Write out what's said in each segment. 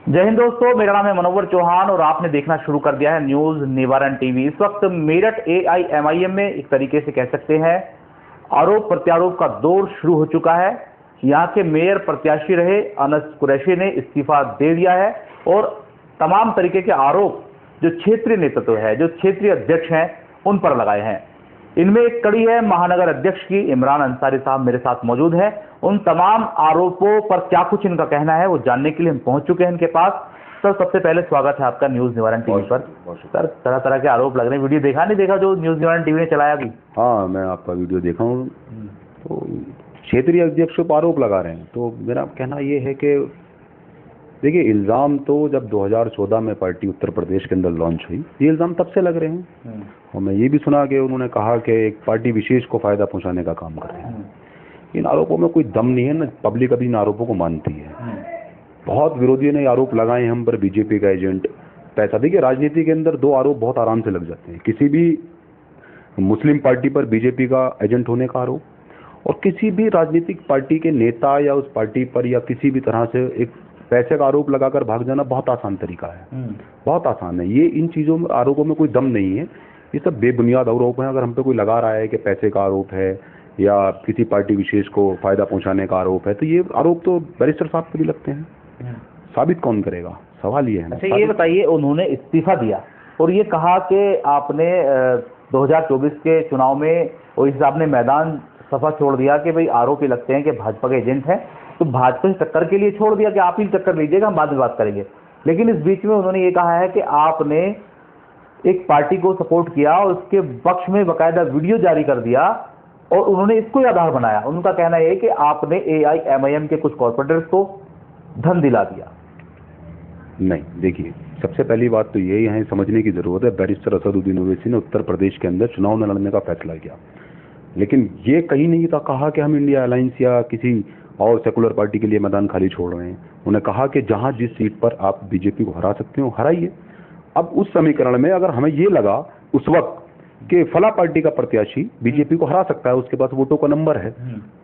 जय हिंद दोस्तों, मेरा नाम है मनोवर चौहान और आपने देखना शुरू कर दिया है न्यूज निवारण टीवी। इस वक्त मेरठ AIMIM में एक तरीके से कह सकते हैं आरोप प्रत्यारोप का दौर शुरू हो चुका है। यहाँ के मेयर प्रत्याशी रहे अनस कुरैशी ने इस्तीफा दे दिया है और तमाम तरीके के आरोप जो क्षेत्रीय नेतृत्व है, जो क्षेत्रीय अध्यक्ष हैं, उन पर लगाए हैं। इनमें एक कड़ी है महानगर अध्यक्ष की। इमरान अंसारी साहब मेरे साथ मौजूद हैं। उन तमाम आरोपों पर क्या कुछ इनका कहना है वो जानने के लिए हम पहुंच चुके हैं इनके पास। सर, सबसे पहले स्वागत है आपका न्यूज निवारण टीवी पर। सर, तरह तरह के आरोप लग रहे हैं। वीडियो देखा नहीं देखा जो न्यूज निवारण टीवी ने चलाया अभी? हाँ, मैं आपका वीडियो देखा हूँ। तो क्षेत्रीय अध्यक्षों पर आरोप लगा रहे हैं। तो मेरा कहना ये है कि देखिए, इल्ज़ाम तो जब 2014 में पार्टी उत्तर प्रदेश के अंदर लॉन्च हुई, ये इल्ज़ाम तब से लग रहे हैं। और मैं ये भी सुना कि उन्होंने कहा कि एक पार्टी विशेष को फ़ायदा पहुंचाने का काम कर रहे हैं। इन आरोपों में कोई दम नहीं है ना, पब्लिक अभी इन आरोपों को मानती है। बहुत विरोधियों ने आरोप लगाए हम पर, बीजेपी का एजेंट पैसा। देखिए, राजनीति के अंदर दो आरोप बहुत आराम से लग जाते हैं। किसी भी मुस्लिम पार्टी पर बीजेपी का एजेंट होने का आरोप, और किसी भी राजनीतिक पार्टी के नेता या उस पार्टी पर या किसी भी तरह से एक पैसे का आरोप लगाकर भाग जाना बहुत आसान तरीका है। बहुत आसान है ये। इन चीज़ों में, आरोपों में कोई दम नहीं है। ये सब बेबुनियाद आरोप हैं। अगर हम पे कोई लगा रहा है कि पैसे का आरोप है या किसी पार्टी विशेष को फायदा पहुंचाने का आरोप है, तो ये आरोप तो बैरिस्टर साहब को भी लगते हैं। साबित कौन करेगा? सवाल ये है। अच्छा, ये बताइए, उन्होंने इस्तीफा दिया और ये कहा कि आपने 2024 के चुनाव में ओवैसी साहब ने मैदान सफा छोड़ दिया कि भाई आरोप ये लगते हैं कि भाजपा के एजेंट हैं, तो भाजपा से टक्कर के लिए छोड़ दिया कि आप ही टक्कर लीजिएगा, हम बाद में बात करेंगे। लेकिन इस बीच में उन्होंने ये कहा है कि आपने एक पार्टी को सपोर्ट किया और उसके पक्ष में बाकायदा वीडियो जारी कर दिया और उन्होंने इसको ही आधार बनाया। उनका कहना यह है कि आपने AIMIM के कुछ कॉर्पोरेटर्स को धन दिला दिया। नहीं, देखिए, सबसे पहली बात तो ये यहाँ समझने की जरूरत है, बैरिस्टर असदुद्दीन ओवैसी ने उत्तर प्रदेश के अंदर चुनाव न लड़ने का फैसला किया, लेकिन ये कहीं नहीं था कहा कि हम इंडिया अलायंस या किसी और सेकुलर पार्टी के लिए मैदान खाली छोड़ रहे हैं। उन्होंने कहा कि जहां जिस सीट पर आप बीजेपी को हरा सकते हो हराइए। अब उस समीकरण में अगर हमें ये लगा उस वक्त कि फला पार्टी का प्रत्याशी बीजेपी को हरा सकता है, उसके पास वोटों का नंबर है,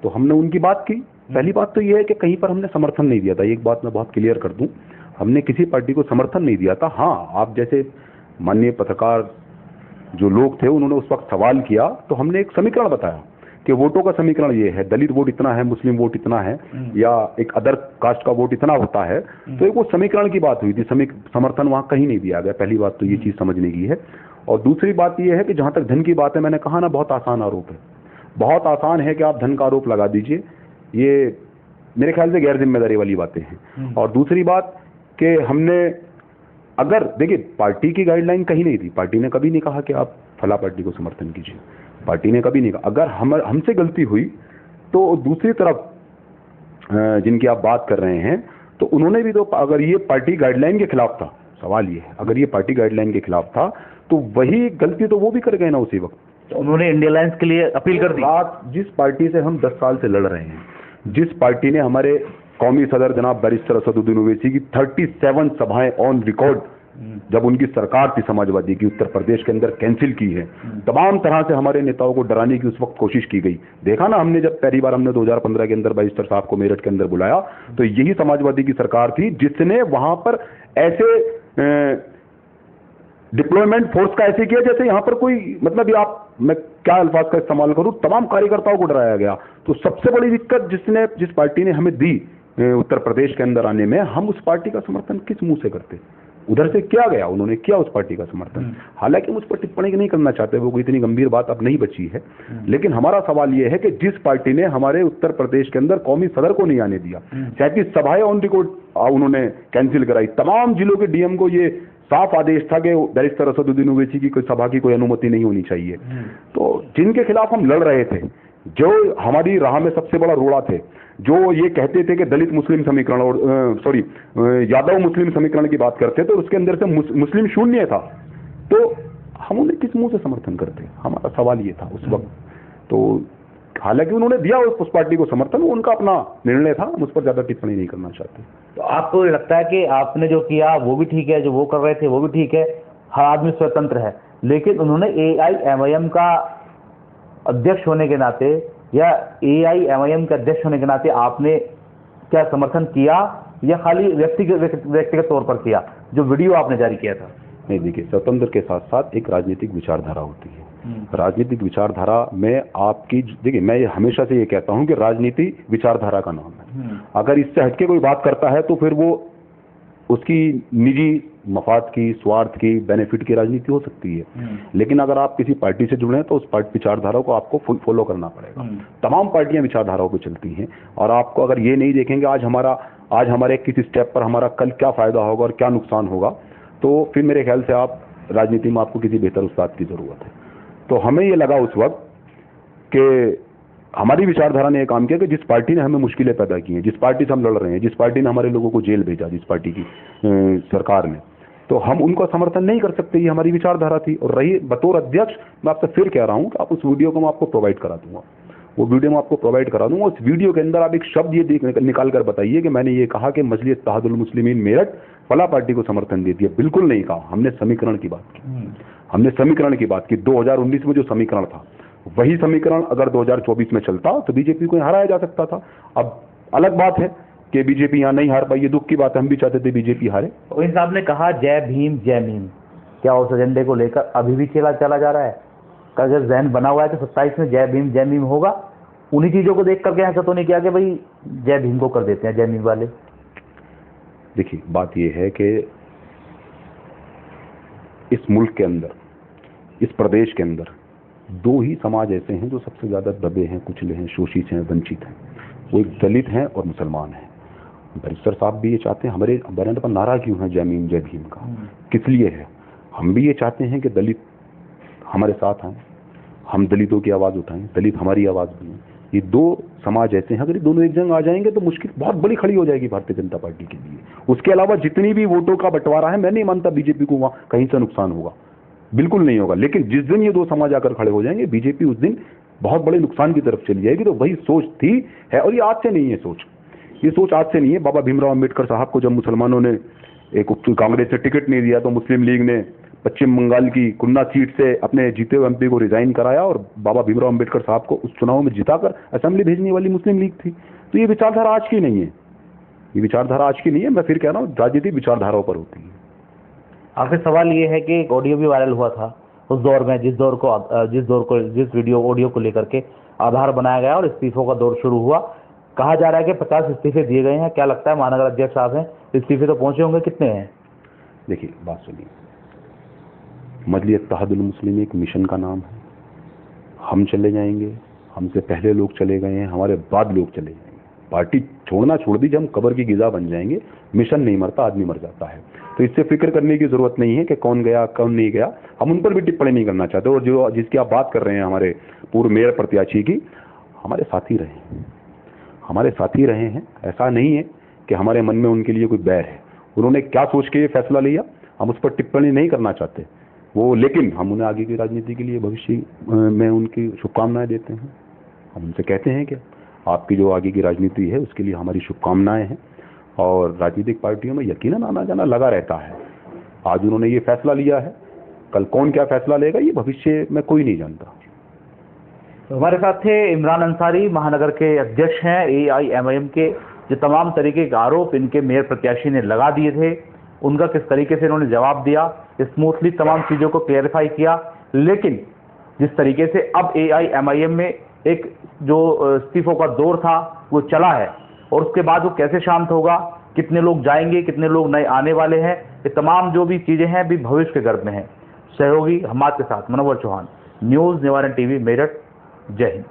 तो हमने उनकी बात की। पहली बात तो ये है कि कहीं पर हमने समर्थन नहीं दिया था। एक बात मैं बहुत क्लियर कर दूं, हमने किसी पार्टी को समर्थन नहीं दिया था। हाँ, आप जैसे माननीय पत्रकार जो लोग थे उन्होंने उस वक्त सवाल किया तो हमने एक समीकरण बताया कि वोटों का समीकरण ये है, दलित वोट इतना है, मुस्लिम वोट इतना है, या एक अदर कास्ट का वोट इतना होता है। तो एक वो समीकरण की बात हुई थी, समर्थन वहां कहीं नहीं दिया गया। पहली बात तो ये चीज समझने की है। और दूसरी बात ये है कि जहां तक धन की बात है, मैंने कहा ना, बहुत आसान आरोप है। बहुत आसान है कि आप धन का आरोप लगा दीजिए। ये मेरे ख्याल से गैर जिम्मेदारी वाली बातें हैं। और दूसरी बात कि हमने, अगर देखिए, पार्टी की गाइडलाइन कहीं नहीं थी। पार्टी ने कभी नहीं कहा कि आप फला पार्टी को समर्थन कीजिए। पार्टी ने कभी नहीं कहा। अगर हमसे गलती हुई तो दूसरी तरफ जिनकी आप बात कर रहे हैं, तो उन्होंने भी तो, अगर ये पार्टी गाइडलाइन के खिलाफ था, सवाल ये है, अगर ये पार्टी गाइडलाइन के खिलाफ था तो वही गलती तो वो भी कर गए ना उसी वक्त। तो उन्होंने इंडिया अलायंस के लिए अपील कर दी। बात, जिस पार्टी से हम 10 साल से लड़ रहे हैं, जिस पार्टी ने हमारे कौमी सदर जनाब बैरिस्टर असदुद्दीन ओवैसी की 37 सभाएं ऑन रिकॉर्ड, जब उनकी सरकार थी समाजवादी की, उत्तर प्रदेश के अंदर कैंसिल की है। तमाम तरह से हमारे नेताओं को डराने की उस वक्त कोशिश की गई। देखा ना हमने, जब पहली बार हमने 2015 के अंदर बैरिस्टर साहब को मेरठ के अंदर बुलाया तो यही समाजवादी की सरकार थी जिसने वहां पर ऐसे डिप्लॉयमेंट फोर्स का ऐसे किया जैसे यहां पर कोई, मतलब आप, मैं क्या अल्फाज का इस्तेमाल करूं, तमाम कार्यकर्ताओं को डराया गया। तो सबसे बड़ी दिक्कत जिस पार्टी ने हमें दी उत्तर प्रदेश के अंदर आने में, हम उस पार्टी का समर्थन किस मुंह से करते? उधर से क्या गया, उन्होंने किया उस पार्टी का समर्थन। हालांकि मुझ पर टिप्पणी नहीं करना चाहते, वो कोई इतनी गंभीर बात अब नहीं बची है। लेकिन हमारा सवाल यह है कि जिस पार्टी ने हमारे उत्तर प्रदेश के अंदर कौमी सदर को नहीं आने दिया, 37 सभाएं ऑन रिकॉर्ड उन्होंने कैंसिल कराई, तमाम जिलों के डीएम को ये साफ आदेश था कि बैरिस्टर असदुद्दीन ओवैसी की कोई सभा की कोई अनुमति नहीं होनी चाहिए। तो जिनके खिलाफ हम लड़ रहे थे, जो हमारी राह में सबसे बड़ा रोड़ा थे, जो ये कहते थे कि दलित मुस्लिम समीकरण और यादव मुस्लिम समीकरण की बात करते थे, उसके अंदर से मुस्लिम शून्य था, तो हम उन्हें किस मुंह से समर्थन करते? हमारा सवाल ये था उस वक्त। तो हालांकि उन्होंने दिया उस पार्टी को समर्थन, वो उनका अपना निर्णय था, हम उस पर ज्यादा टिप्पणी नहीं करना चाहते। तो आपको लगता है कि आपने जो किया वो भी ठीक है, जो वो कर रहे थे वो भी ठीक है, हर आदमी स्वतंत्र है, लेकिन उन्होंने AIMIM का अध्यक्ष होने के नाते या AIMIM के अध्यक्ष होने के नाते आपने क्या समर्थन किया या खाली व्यक्तिगत तौर पर किया जो वीडियो आपने जारी किया था? नहीं, देखिए, स्वतंत्र के साथ साथ एक राजनीतिक विचारधारा होती है। राजनीतिक विचारधारा में आपकी, देखिए, मैं हमेशा से ये कहता हूं कि राजनीति विचारधारा का नाम है। अगर इससे हटके कोई बात करता है तो फिर वो उसकी निजी मफाद की, स्वार्थ की, बेनिफिट की राजनीति हो सकती है। लेकिन अगर आप किसी पार्टी से जुड़े हैं तो उस विचारधारा को आपको फॉलो करना पड़ेगा। तमाम पार्टियां विचारधाराओं पर चलती हैं और आपको अगर ये नहीं देखेंगे आज हमारे किसी स्टेप पर हमारा कल क्या फायदा होगा और क्या नुकसान होगा, तो फिर मेरे ख्याल से आप राजनीति में आपको किसी बेहतर उस्ताद की जरूरत है। तो हमें ये लगा उस वक्त कि हमारी विचारधारा ने यह काम किया कि जिस पार्टी ने हमें मुश्किलें पैदा की हैं, जिस पार्टी से हम लड़ रहे हैं, जिस पार्टी ने हमारे लोगों को जेल भेजा, जिस पार्टी की सरकार ने, तो हम उनको समर्थन नहीं कर सकते। ये हमारी विचारधारा थी। और रही बतौर अध्यक्ष, मैं आपसे फिर कह रहा हूं कि आप उस वीडियो को मैं आपको प्रोवाइड करा दूंगा, वो वीडियो मैं आपको प्रोवाइड करा दूंगा। उस वीडियो के अंदर आप एक शब्द ये निकाल कर बताइए कि मैंने ये कहा कि मजलिस इत्तेहादुल मुस्लिमीन मेरठ फला पार्टी को समर्थन दे दिया। बिल्कुल नहीं कहा। हमने समीकरण की बात की। हमने समीकरण की बात की। 2019 में जो समीकरण था, वही समीकरण अगर 2024 में चलता तो बीजेपी को हराया जा सकता था। अब अलग बात है कि बीजेपी यहाँ नहीं हार पाई, ये दुख की बात है। हम भी चाहते थे बीजेपी हारे। तो इन साहब ने कहा जय भीम जय मीम, क्या उस एजेंडे को लेकर अभी भी चला जा रहा है? अगर जहन बना हुआ है तो 27 में जय भीम होगा। उन्हीं चीजों को देख करके ऐसा तो नहीं किया कि भाई जय भीम को कर देते हैं, जय भीम वाले? देखिए, बात यह है कि इस मुल्क के अंदर, इस प्रदेश के अंदर दो ही समाज ऐसे हैं जो सबसे ज्यादा दबे हैं, कुचले हैं, शोषित हैं, वंचित हैं। वो एक दलित हैं और मुसलमान हैं। बैरिस्टर साहब भी ये चाहते हैं, हमारे बैनर पर नारा क्यों है जय भीम का, किस लिए है? हम भी ये चाहते हैं कि दलित हमारे साथ आए, हम दलितों की आवाज उठाएं, दलित हमारी आवाज बने। ये दो समाज ऐसे हैं, अगर ये दोनों एक जंग आ जाएंगे तो मुश्किल बहुत बड़ी खड़ी हो जाएगी भारतीय जनता पार्टी के लिए। उसके अलावा जितनी भी वोटों का बंटवारा है, मैं नहीं मानता बीजेपी को वहां कहीं से नुकसान होगा, बिल्कुल नहीं होगा। लेकिन जिस दिन ये दो समाज आकर खड़े हो जाएंगे, बीजेपी उस दिन बहुत बड़े नुकसान की तरफ चली जाएगी। तो वही सोच थी, है, और ये आज से नहीं है सोच। ये सोच आज से नहीं है। बाबा भीमराव अम्बेडकर साहब को जब मुसलमानों ने एक कांग्रेस से टिकट नहीं दिया तो मुस्लिम लीग ने पश्चिम बंगाल की कुन्ना सीट से अपने जीते हुए एमपी को रिजाइन कराया और बाबा भीमराव अम्बेडकर साहब को उस चुनाव में जिताकर असेंबली भेजने वाली मुस्लिम लीग थी। तो ये विचारधारा आज की नहीं है। ये विचारधारा आज की नहीं है। मैं फिर कह रहा हूँ, राजनीति विचारधाराओं पर होती है। आखिर सवाल ये है कि एक ऑडियो भी वायरल हुआ था उस दौर में, जिस ऑडियो को लेकर के आधार बनाया गया और इस्तीफों का दौर शुरू हुआ। कहा जा रहा है कि 50 इस्तीफे दिए गए हैं। क्या लगता है, महानगर अध्यक्ष साहब हैं, इस्तीफे तो पहुंचे होंगे, कितने हैं? देखिए, बात सुनिए, मजलिस इत्तेहादुल मुस्लिमीन एक मिशन का नाम है। हम चले जाएंगे, हमसे पहले लोग चले गए हैं, हमारे बाद लोग चले जाएंगे। पार्टी छोड़ना छोड़ दीजिए, हम कब्र की गिजा बन जाएंगे। मिशन नहीं मरता, आदमी मर जाता है। तो इससे फिक्र करने की जरूरत नहीं है कि कौन गया कौन नहीं गया। हम उन पर भी टिप्पणी नहीं करना चाहते। और जो जिसकी आप बात कर रहे हैं, हमारे पूर्व मेयर प्रत्याशी की, हमारे साथी रहे हैं, हमारे साथी रहे हैं। ऐसा नहीं है कि हमारे मन में उनके लिए कोई बैर है। उन्होंने क्या सोच के ये फैसला लिया, हम उस पर टिप्पणी नहीं करना चाहते वो। लेकिन हम उन्हें आगे की राजनीति के लिए भविष्य में उनकी शुभकामनाएं देते हैं। हम उनसे कहते हैं कि आपकी जो आगे की राजनीति है उसके लिए हमारी शुभकामनाएं हैं। और राजनीतिक पार्टियों में यकीनन आना जाना लगा रहता है। आज उन्होंने ये फैसला लिया है, कल कौन क्या फैसला लेगा ये भविष्य में कोई नहीं जानता। तो हमारे साथ थे इमरान अंसारी, महानगर के अध्यक्ष हैं AIMIM के। जो तमाम तरीके के आरोप इनके मेयर प्रत्याशी ने लगा दिए थे, उनका किस तरीके से इन्होंने जवाब दिया, स्मूथली तमाम चीज़ों को क्लियरिफाई किया। लेकिन जिस तरीके से अब AIMIM में एक जो इस्तीफों का दौर था वो चला है, और उसके बाद वो कैसे शांत होगा, कितने लोग जाएंगे, कितने लोग नए आने वाले हैं, ये तमाम जो भी चीज़ें हैं भी भविष्य के गर्भ में हैं। सहयोगी हमाद के साथ मनोवर चौहान, न्यूज़ निवारण TV, मेरठ। जय हिंद।